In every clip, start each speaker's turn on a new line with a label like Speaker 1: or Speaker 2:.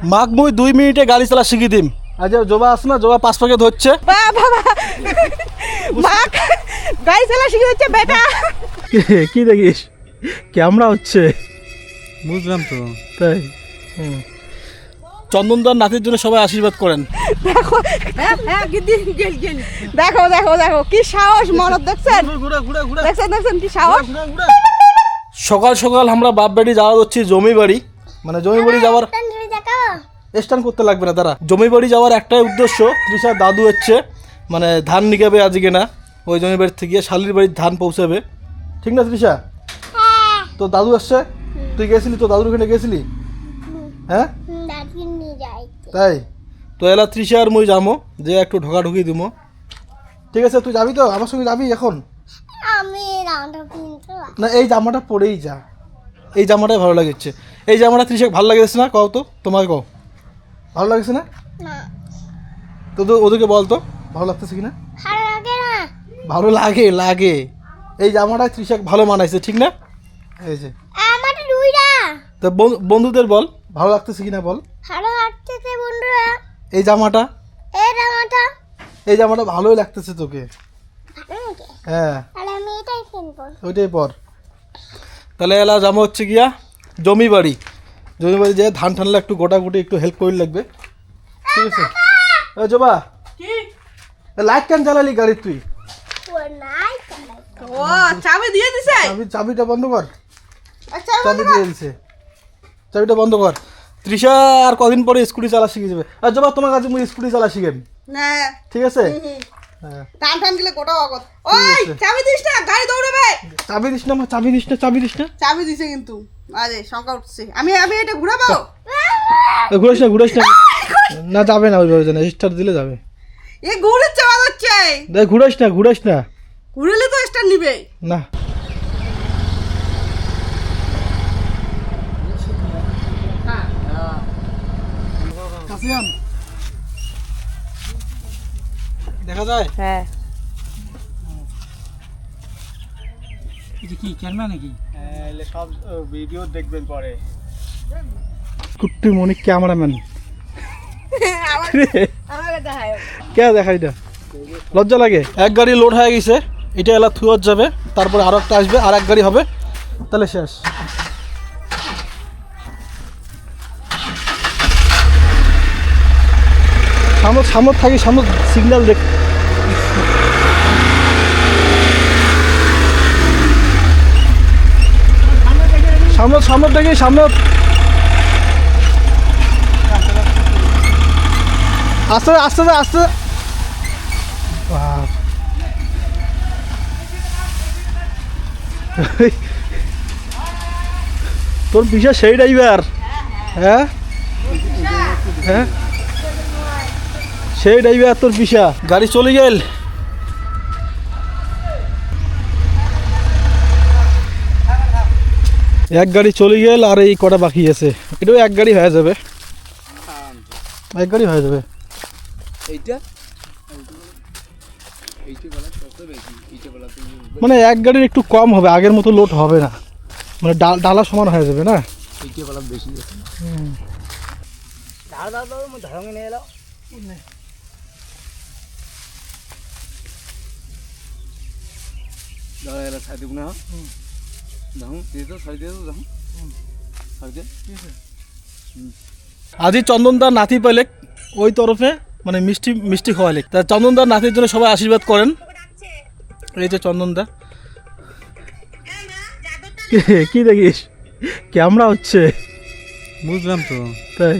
Speaker 1: মাক মুই 2 মিনিটে গাড়ি চালা শিখি দিম। আজ জবা আস না, জবা 5 পাকে ধরছে।
Speaker 2: বাবা মাক গাড়ি চালা শিখে দিচ্ছে বেটা।
Speaker 1: কি দেখিস ক্যামেরা হচ্ছে?
Speaker 3: বুঝলাম তো।
Speaker 1: তাই চন্দনদার নাতির জন্য সবাই আশীর্বাদ করেন।
Speaker 2: দেখো হ্যাঁ গেল গেল। দেখো দেখো দেখো কি সাহস মনত দেখছেন? দেখছেন কি সাহস।
Speaker 1: সকাল সকাল আমরা বাপ বেটি যাওয়া হচ্ছে জমি বাড়ি, মানে জমি বাড়ি যাওয়ার স্ট্যান্ড করতে লাগবে না তারা। জমি বাড়ি যাওয়ার একটাই উদ্দেশ্য, তৃষার দাদু হচ্ছে মানে ধান নিকাবে আজকে না, ওই জমি বাড়ি থেকে শালির বাড়ির ধান পৌঁছাবে। ঠিক না তৃষা? তো দাদু আসছে, তুই গেছিলি তো দাদুর ওখানে গেছিলি? হ্যাঁ তাই তো এলা তৃষা আর মুই যাবো, যে একটু ঢোকাঢুকি দিব। ঠিক আছে তুই যাবি তো আমার সঙ্গে? যাবি এখন? না এই জামাটা পরেই যা, এই জামাটাই ভালো লাগছে। এই জামাটা তৃষা ভালো লাগছে না? কও তো, তোমার কও ভালো লাগছে না? তো ওদেরকে বল তো ভালো লাগতেছে কিনা। ভালো লাগে লাগে, এই জামাটা তৃষা ভালো মানাইছে, ঠিক না? এই যে তো বন্ধুদের বল ভালো লাগতেছে কিনা বল। এই জামাটা ভালোই লাগতেছে তোকে। হ্যাঁ ওইটাই পর। তাহলে এলা জামা হচ্ছে গিয়া জমি বাড়ি যে ধান ঠানলে একটু গোটাগুটি একটু হেল্প করে লাগবে। ঠিক আছে ও জবা, লাইট কেন জ্বালালি গাড়ি তুই?
Speaker 2: ও চাবি দিয়ে দিছে।
Speaker 1: চাবিটা বন্ধ কর। চাবি দিয়ে দিছে, চাবিটা বন্ধ কর। তৃষা আর কদিন পরে স্কুটি চালা শিখে যাবে। আর জবা তোমার কাছে মুই স্কুটি চালা শিখেন, ঠিক আছে? হ্যাঁ
Speaker 2: টান টান গেলে গোটা অগত। ওই চাবি দিস না, গাড়ি দৌড়াবে।
Speaker 1: চাবি দিস না, চাবি দিস না, চাবি দিস না।
Speaker 2: চাবি দিছে কিন্তু আরে শঙ্কা উঠছে। আমি এটা ঘুরাবো।
Speaker 1: ঘুরাস না না যাবে না, ওইভাবে জানা স্টার্ট দিলে যাবে।
Speaker 2: এ ঘুরে চাওয়া হচ্ছে।
Speaker 1: দেখ ঘুরাস না
Speaker 2: ঘুরলে তো স্টার্ট নিবে
Speaker 1: না। দেখা যায়?
Speaker 2: হ্যাঁ
Speaker 3: কি ক্যামেরা নাকি? সব ভিডিও দেখবেন পরে।
Speaker 1: কুট্টি মনি ক্যামেরাম্যান কে দেখাই না, লজ্জা লাগে। এক গাড়ি লোড হয়ে গেছে, এটা এলা থুয়ার যাবে, তারপরে আরো একটা আসবে, আর এক গাড়ি হবে, তাহলে শেষ। সামনে থাকি, সামনে সিগন্যাল দেখ। সামনে দেখি, সামনে আস্তে আস্তে আস্তে। তোর বিশাল সেই ড্রাইভার। হ্যাঁ হ্যাঁ সেই ড্রাইভার তোর পিসা। গাড়ি চলে গেল। এক গাড়ি চলে গেল, আর এই কটা বাকি আছে। এটাও এক গাড়ি হয়ে যাবে, এক গাড়ি হয়ে যাবে। মানে এক গাড়ির একটু কম হবে, আগের মতো লোড হবে না, মানে ডালা সমান হয়ে যাবে না। আজি চন্দনদার নাতি পেলে ওই তরফে মানে মিষ্টি খাওয়ালে, তা চন্দনদার নাতির জন্য সবাই আশীর্বাদ করেন। এই যে চন্দনদা, কি দেখিস ক্যামেরা হচ্ছে?
Speaker 3: বুঝলাম তো।
Speaker 1: তাই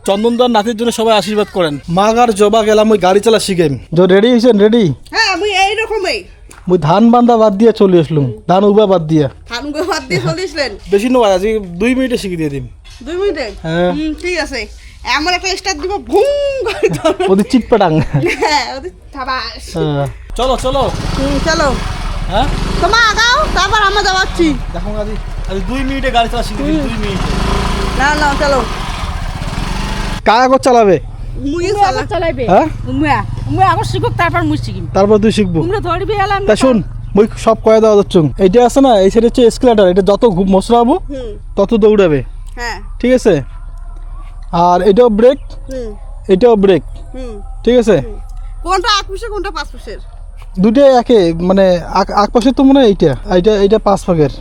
Speaker 1: চন্দনদার নাতির জন্য সবাই আশীর্বাদ করেন। মাগ আর জবা গেলাম ওই গাড়ি চালা শিখেন। রেডি হয়েছেন? রেডি?
Speaker 2: হ্যাঁ আমি এইরকমই।
Speaker 1: মুই ধান বান্ধা বাদ দিয়ে চলে আসলাম, ধান উবা বাদ দিয়ে।
Speaker 2: ধান উবা বাদ দিয়ে চলে আসলেন?
Speaker 1: বেশি নয়, আজকে 2 মিনিটে শিখে দিয়ে দিন।
Speaker 2: 2 মিনিটে?
Speaker 1: হ্যাঁ
Speaker 2: ঠিক আছে। এমন একটা স্টার্ট দিব, ভুম করে ধরো।
Speaker 1: ওদের চিটপাটাং।
Speaker 2: হ্যাঁ ওদের থাবাস।
Speaker 1: চলো চলো
Speaker 2: চলো।
Speaker 1: হ্যাঁ
Speaker 2: তোমার আগাও, তারপর আমরা যাচ্ছি।
Speaker 1: দেখো আজ 2 মিনিটে গাড়ি চালা শিখে দিন। 2 মিনিটে
Speaker 2: না চলো।
Speaker 1: কাগজ চালাবে?
Speaker 2: মুই চালাইবে।
Speaker 1: হ্যাঁ
Speaker 2: মুই আবার শিখুক, তারপর মুই শিখিম।
Speaker 1: তারপর তুই শিখবো।
Speaker 2: তোমরা ধরবি এলাম।
Speaker 1: তা শুন, মুই সব কয়ে দেওয়া যাচ্ছ। এইটা আছে না, এই সাইড হচ্ছে এসকেলেটার, এটা যত মশলা হবো তত দৌড়াবে।
Speaker 2: হ্যাঁ
Speaker 1: ঠিক আছে? আর এটাও ব্রেক,
Speaker 2: হুম
Speaker 1: এটাও ব্রেক,
Speaker 2: হুম
Speaker 1: ঠিক আছে।
Speaker 2: কোনটা আগ পুষের কোনটা পাঁচ পুষের?
Speaker 1: দুটোই একে, মানে আগ পাশের তো মনে হয় এইটা, এইটা 5 ভাগের,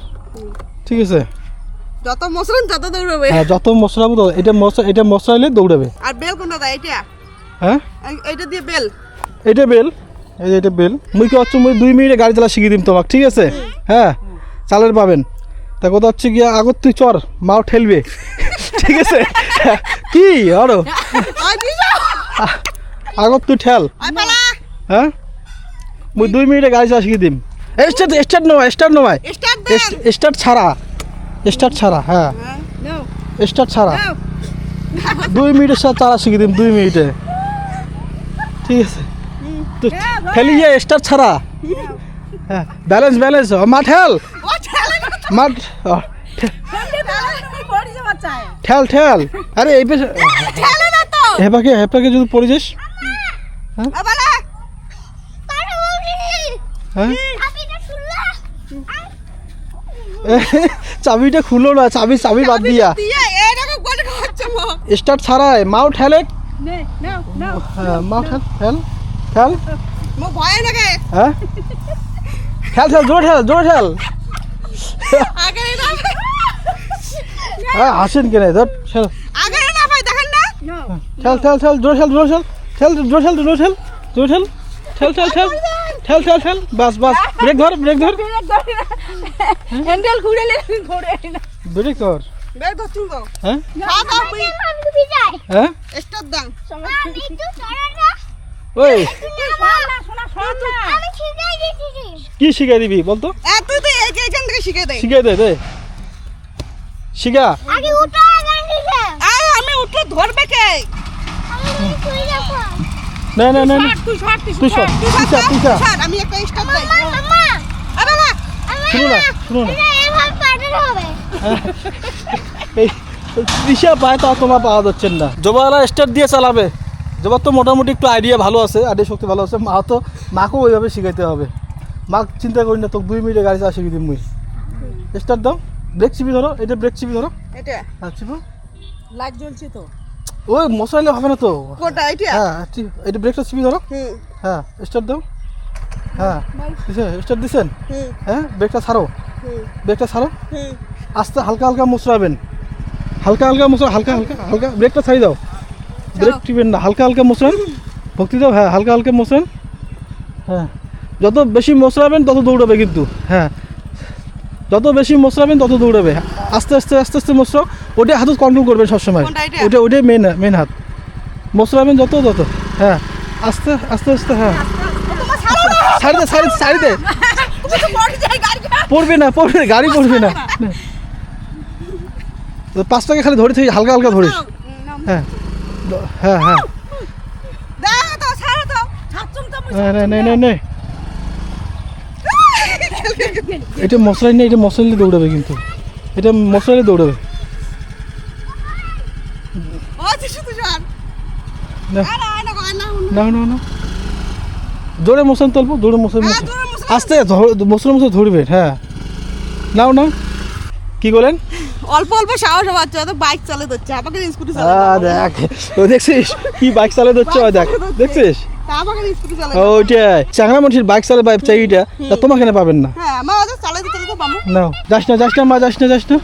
Speaker 1: ঠিক আছে।
Speaker 2: যত মশলান তত দৌড়বে।
Speaker 1: হ্যাঁ, যত মশলাবো তো এটা মশলাইলে দৌড়াবে।
Speaker 2: আর বেল কোনটা দেয় এটা?
Speaker 1: হ্যাঁ,
Speaker 2: এইটা দিয়ে বেল।
Speaker 1: এটা বেল, এই যে এটা বেল। মুই কি হচ্ছে, মুই 2 মিনিটে গাড়ি চালা শিখিয়ে দিম তোমাকে, ঠিক আছে। হ্যাঁ, চালের পাবেন। তা কথা হচ্ছে গিয়া আগত তুই চর, মাও ঠেলবে, ঠিক আছে। কি আরো
Speaker 2: আই দিছো।
Speaker 1: আগত তুই ঠেল।
Speaker 2: আই পালা।
Speaker 1: হ্যাঁ, মুই 2 মিনিটে গাড়ি চালা শিখিয়ে দিম। স্টার্ট নয়।
Speaker 2: স্টার্ট দেন।
Speaker 1: স্টার্ট ছাড়া, হ্যাঁ
Speaker 2: নাও
Speaker 1: স্টার্ট ছাড়া।
Speaker 2: নাও।
Speaker 1: 2 মিনিটের সাথে চালা শিখিয়ে দিম, 2 মিনিটে, ঠিক আছে। তুই ঠেলিয়ে স্টার্ট ছাড়া, হ্যাঁ, ব্যালেন্স মা ঠেল,
Speaker 2: ও ঠেলে না তো।
Speaker 1: মা
Speaker 2: তুমি পড়ে যাবা চাই।
Speaker 1: ঠেল। আরে এই পেছনে
Speaker 2: ঠেলে না তো।
Speaker 1: হেপাকে যদি পড়ে যাস,
Speaker 2: আ পালা।
Speaker 1: হ্যাঁ, চাবিটা খুলো না, চাবি বাদ দিয়া।
Speaker 2: দিয়ে এরকম করে হচ্ছে মো।
Speaker 1: স্টার্ট ছাড়াই মাও ঠেলে,
Speaker 2: নে নাও নাও।
Speaker 1: হ্যাঁ, মাও ঠেল।
Speaker 2: মো ভয় লাগে।
Speaker 1: হ্যাঁ, ঠেল জোরে ঠেল।
Speaker 2: আগে না।
Speaker 1: হ্যাঁ, হাসেন কেন ধর, ঠেল
Speaker 2: আগে না ভাই দেখেন না।
Speaker 1: জোরে ঠেল। বাস ব্রেক ধর।
Speaker 2: হ্যান্ডেল ঘুরে না।
Speaker 1: ব্রেক ধর।
Speaker 2: বের তো তুমি দাও।
Speaker 1: হ্যাঁ,
Speaker 2: দাও
Speaker 1: হ্যাঁ,
Speaker 2: স্টার্ট দাও।
Speaker 1: ওই কি শিখাই দিবি বলতো?
Speaker 2: তুই তো এইখান থেকে শিখে দে।
Speaker 1: শিখাই দে শিখা।
Speaker 2: আমি উঠে ধরবে কে?
Speaker 1: না
Speaker 2: তুই শট
Speaker 1: তুই সর।
Speaker 2: আমি একটা স্টার্ট দেই। আরে না।
Speaker 1: শুনো না এই দিশা পায় তা তোমার পাওয়া যাচ্ছে না। জবারা স্টার্ট দিয়ে চালাবে। জবার তো মোটামুটি একটু আইডিয়া শক্তি ভালো আছে। মাকেও ওইভাবে শিখাইতে হবে। মাক চিন্তা করি না, তোকে 2 মিনিটে গাড়ি চালা শিখিয়ে দিন। মুই স্টার্ট দাও, ব্রেক চিপি ধরো, এটা ব্রেক চিপি ধরো।
Speaker 2: এটা
Speaker 1: হ্যাঁ, চিপো।
Speaker 2: লাইট জ্বলছে তো।
Speaker 1: ওই মশাইলে হবে না তো।
Speaker 2: কোনটা এটা?
Speaker 1: হ্যাঁ, এটা ব্রেকটা চিপি ধরো।
Speaker 2: হুম
Speaker 1: হ্যাঁ, স্টার্ট দাও। হ্যাঁ, স্টার্ট দিছেন।
Speaker 2: হুম
Speaker 1: হ্যাঁ, ব্রেকটা ছাড়ো।
Speaker 2: হুম হুম।
Speaker 1: আস্তে হালকা মোচড়াবেন। হালকা ব্রেকটা ছাড়ি দাও। ব্রেক টিপেন না, হালকা মোচড়ান। ভক্তি দাও। হ্যাঁ, হালকা মোচড়ান। হ্যাঁ, যত বেশি মোচড়াবেন তত দৌড়াবে কিন্তু। হ্যাঁ, যত বেশি মোচড়াবেন তত দৌড়াবে। আস্তে মোচড়াও। ওটা হাতত কন্ট্রোল করবেন সবসময়।
Speaker 2: কোনটা এটা?
Speaker 1: ওটাই মেন হাত। মোচড়াবেন যত। হ্যাঁ, আস্তে। হ্যাঁ, সারি দে।
Speaker 2: তুমি তো পড়ে যাই গাড়ি।
Speaker 1: পড়বে না, গাড়ি পড়বে না। 5 টাকা খালি ধরে থেকে হালকা ধরিস। হ্যাঁ।
Speaker 2: দাও তো ছাড়ো তো। ছাড়ছুম তো।
Speaker 1: নে। এটা মশলাই নেই, এটা মশলাইলে দৌড়াবে কিন্তু। এটা মশলাইলে দৌড়াবে।
Speaker 2: ও শুধু সর।
Speaker 1: না
Speaker 2: না।
Speaker 1: জোরে মশলান তুলবো, জোরে মশলান আস্তে মশলা ধরবে। হ্যাঁ, নাও কি বলেন?
Speaker 2: অল্প সাহস বাচ্চা তো বাইক চালাতে হচ্ছে, আমাকে স্কুটি
Speaker 1: দেখ, দেখছিস কি বাইক চালাতে হচ্ছে? দেখ, দেখছিস
Speaker 2: আমাকে স্কুটি চালাতে।
Speaker 1: ওইটাই চাংরা মানুষের বাইক চালায় চাইটা, তোমাকে না পাবেন না।
Speaker 2: হ্যাঁ, আমার চালাতে পাবো।
Speaker 1: নাও, যাস না মা, যাস না।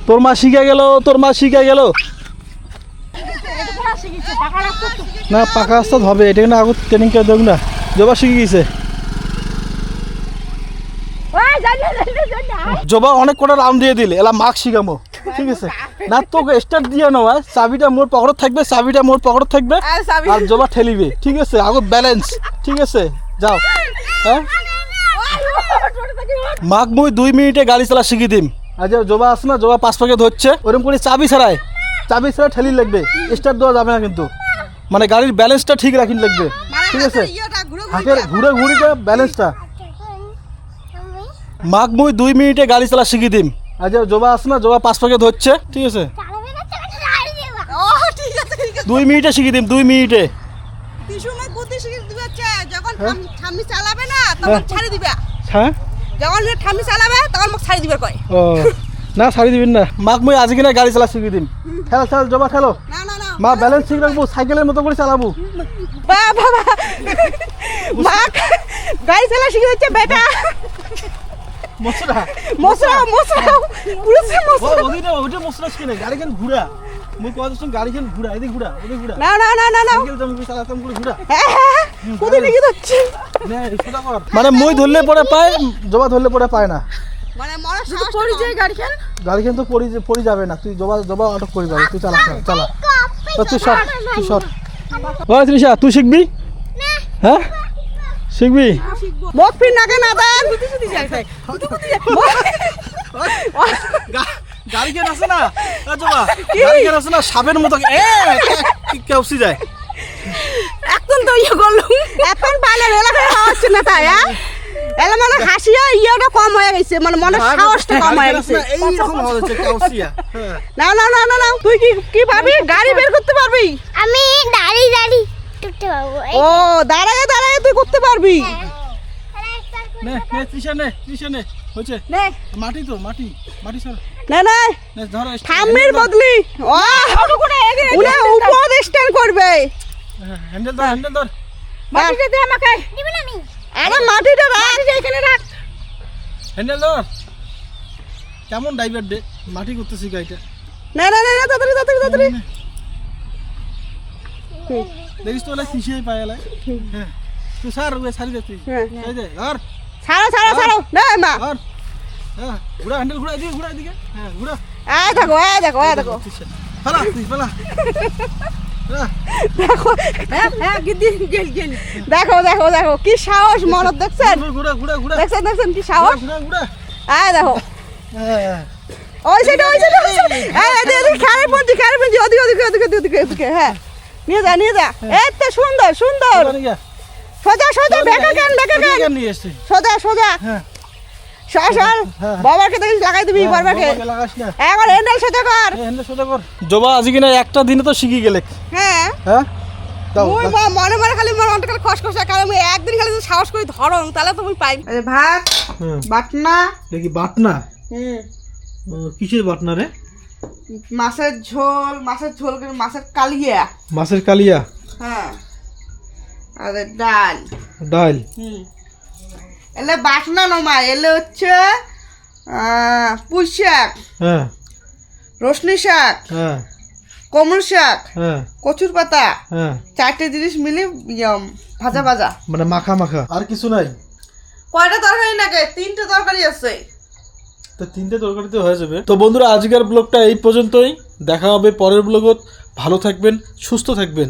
Speaker 1: তোর মা শিখে গেল। না, পাকা রাস্তা হবে। এটা না আগে ট্রেনিং করে দেখ না। জবা শিখে গেছে। জবা অনেক কটা রাউন্ড দিয়ে দিলে, এলা মাস্ক শিখামো, ঠিক আছে। না, তোকে স্টার্ট দিয়ে নেওয়া, চাবিটা মোর পকেটে থাকবে, আর জবা ঠেলিবে, ঠিক আছে। আগে ব্যালেন্স, ঠিক আছে। যাও। হ্যাঁ, মাক মুই 2 মিনিটে গাড়ি চালা শিখিয়ে দিম। আর যে জবা আছে না, জবা 5 পাকে ধরছে, ওরকম করে চাবি ছাড়া ঠেলি লাগবে। স্টার্ট দেওয়া যাবে না কিন্তু। মানে গাড়ির ব্যালেন্সটা ঠিক রাখিন লাগবে, ঠিক আছে। হাতের ঘুরে ব্যালেন্সটা। মাক মুই 2 মিনিটে গাড়ি চালা শিখিয়ে দিম। আর যে জবা আছে না, জবা 5 পাকে ধরছে, ঠিক আছে। 2 মিনিটে শিখিয়ে দিম, 2 মিনিটে।
Speaker 2: যখন ঠাম্মি চালাবে না তখন ছাড়ি দিবে।
Speaker 1: হ্যাঁ,
Speaker 2: যখন ঠাম্মি চালাবে তখন মোক ছাড়ি দিবে কয়।
Speaker 1: ও না, ছাড়ি দিবেন না। মাক মুই আজকে না গাড়ি চালা শিখিয়ে দিম। ঠেল জবা ঠেলো।
Speaker 2: না
Speaker 1: মা ব্যালেন্স ঠিক রাখবো, সাইকেলের মতো করে চালাবো।
Speaker 2: বাবা মা গাড়ি চালা শিখে হচ্ছে বেটা।
Speaker 1: মশরা
Speaker 2: মশরা মশরা পুরুষে
Speaker 1: ও
Speaker 2: মশরা।
Speaker 1: ওদি না, ওইটা মশরা কিনে গাড়ি কেন ঘুরা, মুই কত সঙ্গে গাড়ি কেন ঘুরা, এদিকে ঘুরা ওদিকে ঘুরা,
Speaker 2: না না না না না
Speaker 1: সাইকেল তুমি চালাতাম করে ঘুরা।
Speaker 2: কোথায় নিয়ে যাচ্ছে?
Speaker 1: মানে মই ধরলে পরে পায়, জবা ধরলে পরে পায় না।
Speaker 2: মানে মরা সাহস পড়ি যায় গাড়ি খেল।
Speaker 1: গাড়ি কিন্তু পড়ি যাবে না, তুই জবা জবা আটক করে যাবে, তুই চালা চালা। তো তুই সর, তুই সর। ও তৃষা তুই শিখবি? হ্যাঁ শিখবি?
Speaker 2: মুখ ফির নাকে না দেন।
Speaker 1: গাড়ি কেন আছে না জবা, গাড়ি কেন আছে না সাপের মতো কেউসি যায়।
Speaker 2: এখন তো ইয়ে করলুম এখন পাইলে এলাকায় হচ্ছে না তাই এলা মানে হাসিয়া ইয়েটা কম হয়ে গেছে, মানে মনে সাহসটা কম হয়ে গেছে।
Speaker 1: এইরকম হচ্ছে কেউসিয়া।
Speaker 2: না না না না না তুই কি কি ভাবি গাড়ি বের করতে পারবি?
Speaker 4: আমি দাঁড়ি টুকতে পারবো।
Speaker 2: ও দাঁড়ায় দাঁড়ায় তুই করতে পারবি?
Speaker 1: নে নে তৃষা নে, তৃষা নে, হচ্ছে
Speaker 2: নে
Speaker 1: মাটি তো মাটি মাটি সর,
Speaker 2: না না
Speaker 1: নে ধর
Speaker 2: ঠাম্মির বদলি ও উনি উপর স্ট্যান্ড করবে।
Speaker 1: হ্যান্ডেল ধর, হ্যান্ডেল ধর।
Speaker 2: মাটিটা দে আমাকে।
Speaker 4: দিবেন আমি
Speaker 2: আরে মাটিটা রাখ এখানে রাখ।
Speaker 1: হ্যান্ডেল ধর। কেমন ড্রাইভার দে, মাটি করতেছি গাড়িটা।
Speaker 2: না না না না, তাড়াতাড়ি তাড়াতাড়ি তাড়াতাড়ি।
Speaker 1: দেখিস তো ওলা কিসে পায় এলা। হ্যাঁ তুই সার ওই সারি দে তুই,
Speaker 2: হ্যাঁ।
Speaker 1: এই দে ধর
Speaker 2: ছাড়ো ছাড়ো ছাড়ো না মা।
Speaker 1: ধর। হ্যাঁ ঘুরা, হ্যান্ডেল ঘুরা, এদিকে ঘুরা, এদিকে। হ্যাঁ ঘুরা।
Speaker 2: দেখো দেখো দেখো
Speaker 1: ফেলা তুই ফেলা।
Speaker 2: দেখো হ্যাঁ গিদ্দি গেল গেল। দেখো দেখো দেখো কি সাহস মনত দেখছেন?
Speaker 1: ঘুরা ঘুরা ঘুরা
Speaker 2: দেখছেন দেখছেন কি সাহস?
Speaker 1: ঘুরা ঘুরা।
Speaker 2: দেখো
Speaker 1: হ্যাঁ
Speaker 2: ওই সেটা এদিকে খারে পঞ্জি ওদিকে ওদিকে ওদিকে ওদিকে ওদিকে। হ্যাঁ নিয়ে যা নিয়ে যা। এই তো সুন্দর সুন্দর। সোজা সোজা বেকা কেন
Speaker 1: নিয়ে এসছি।
Speaker 2: সোজা সোজা
Speaker 1: হ্যাঁ
Speaker 2: সর সর। বাবাকে দেখিস লাগাই দিবি বাবাকে।
Speaker 1: লাগাস না,
Speaker 2: একবার হ্যান্ডেল সোজা কর।
Speaker 1: হ্যান্ডেল সোজা কর। জবা আজ কিনা একটা দিনে তো শিখি গেলে।
Speaker 2: হ্যাঁ
Speaker 1: হ্যাঁ দাও
Speaker 2: মুই মনে মনে খালি মনে অন্তকাল খসখসা কারণ আমি একদিন খালি যদি সাহস করে ধরং তাহলে তো মুই পাই। ভাত
Speaker 1: হুম
Speaker 2: বাটনা
Speaker 1: দেখি বাটনা।
Speaker 2: হুম
Speaker 1: কিসের বাটনা রে?
Speaker 2: মাছের ঝোল করে মাছের কালিয়া।
Speaker 1: মাছের কালিয়া।
Speaker 2: হ্যাঁ আর ডাল।
Speaker 1: ডাল।
Speaker 2: হুম এলে বাটনা নমা এলে হচ্ছে পুঁই শাক,
Speaker 1: হ্যাঁ
Speaker 2: রসনি শাক,
Speaker 1: হ্যাঁ
Speaker 2: কমল শাক,
Speaker 1: হ্যাঁ
Speaker 2: কচুর পাতা,
Speaker 1: হ্যাঁ
Speaker 2: 4টে জিনিস মিলে ভাজা ভাজা।
Speaker 1: মানে মাখা মাখা, আর কিছু নাই?
Speaker 2: কয়টা তরকারি নাকি? 3টে তরকারি আছে।
Speaker 1: তো 3টে তরকারিতে হয়ে যাবে। তো বন্ধুরা আজকের ব্লগটা এই পর্যন্তই, দেখা হবে পরের ব্লগত। ভালো থাকবেন, সুস্থ থাকবেন।